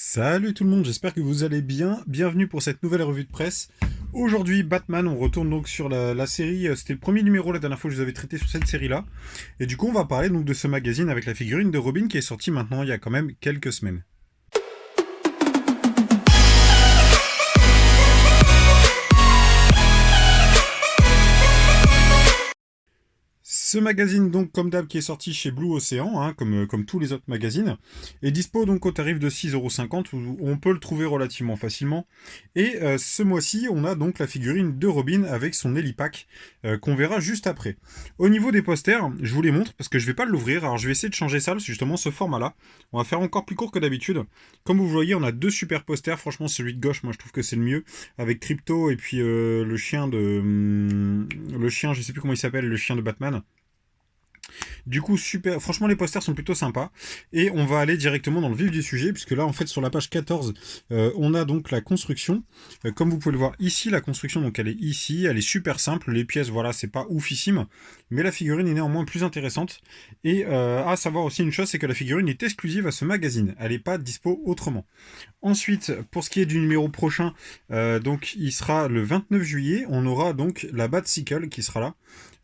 Salut tout le monde, j'espère que vous allez bien. Bienvenue pour cette nouvelle revue de presse. Aujourd'hui, Batman, on retourne donc sur la série. C'était le premier numéro la dernière fois que je vous avais traité sur cette série-là. Et du coup, on va parler donc de ce magazine avec la figurine de Robin qui est sortie maintenant il y a quand même quelques semaines. Ce magazine, donc, comme d'hab, qui est sorti chez Blue Ocean, hein, comme tous les autres magazines, est dispo donc au tarif de 6,50 € où on peut le trouver relativement facilement. Et ce mois-ci, on a donc la figurine de Robin avec son Helipack qu'on verra juste après. Au niveau des posters, je vous les montre parce que je vais pas l'ouvrir. Alors je vais essayer de changer ça, justement ce format-là. On va faire encore plus court que d'habitude. Comme vous voyez, on a deux super posters. Franchement, celui de gauche, moi je trouve que c'est le mieux, avec Crypto et puis le chien le chien, je sais plus comment il s'appelle, le chien de Batman. Du coup, super. Franchement, les posters sont plutôt sympas. Et on va aller directement dans le vif du sujet, puisque là, en fait, sur la page 14, on a donc la construction. Comme vous pouvez le voir ici, la construction, donc elle est ici. Elle est super simple. Les pièces, voilà, c'est pas oufissime. Mais la figurine est néanmoins plus intéressante. Et à savoir aussi une chose, c'est que la figurine est exclusive à ce magazine. Elle n'est pas dispo autrement. Ensuite, pour ce qui est du numéro prochain, donc il sera le 29 juillet. On aura donc la Batcycle qui sera là.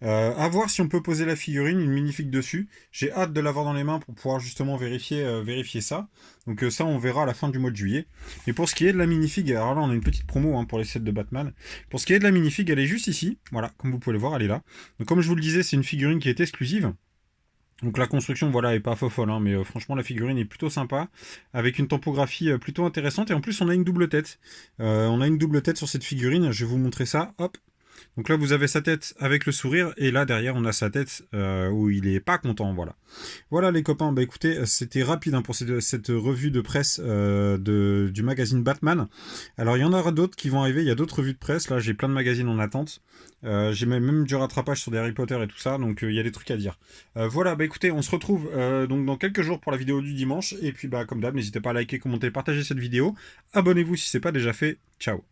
À voir si on peut poser la figurine, une minifig dessus. J'ai hâte de l'avoir dans les mains pour pouvoir justement vérifier ça. Donc ça, on verra à la fin du mois de juillet. Et pour ce qui est de la minifig, alors là, on a une petite promo pour les sets de Batman. Pour ce qui est de la minifig, elle est juste ici. Voilà, comme vous pouvez le voir, elle est là. Donc comme je vous le disais, c'est une figurine qui est exclusive. Donc la construction, voilà, est pas folle, hein, mais franchement, la figurine est plutôt sympa, avec une topographie plutôt intéressante. Et en plus, on a une double tête. On a une double tête sur cette figurine. Je vais vous montrer ça. Hop. Donc là, vous avez sa tête avec le sourire, et là, derrière, on a sa tête où il est pas content, voilà. Voilà, les copains, bah écoutez, c'était rapide pour cette revue de presse du magazine Batman. Alors, il y en aura d'autres qui vont arriver, il y a d'autres revues de presse, là, j'ai plein de magazines en attente. J'ai même du rattrapage sur des Harry Potter et tout ça, donc il y a des trucs à dire. Voilà, bah écoutez, on se retrouve donc dans quelques jours pour la vidéo du dimanche, et puis bah comme d'hab, n'hésitez pas à liker, commenter, partager cette vidéo. Abonnez-vous si c'est pas déjà fait. Ciao.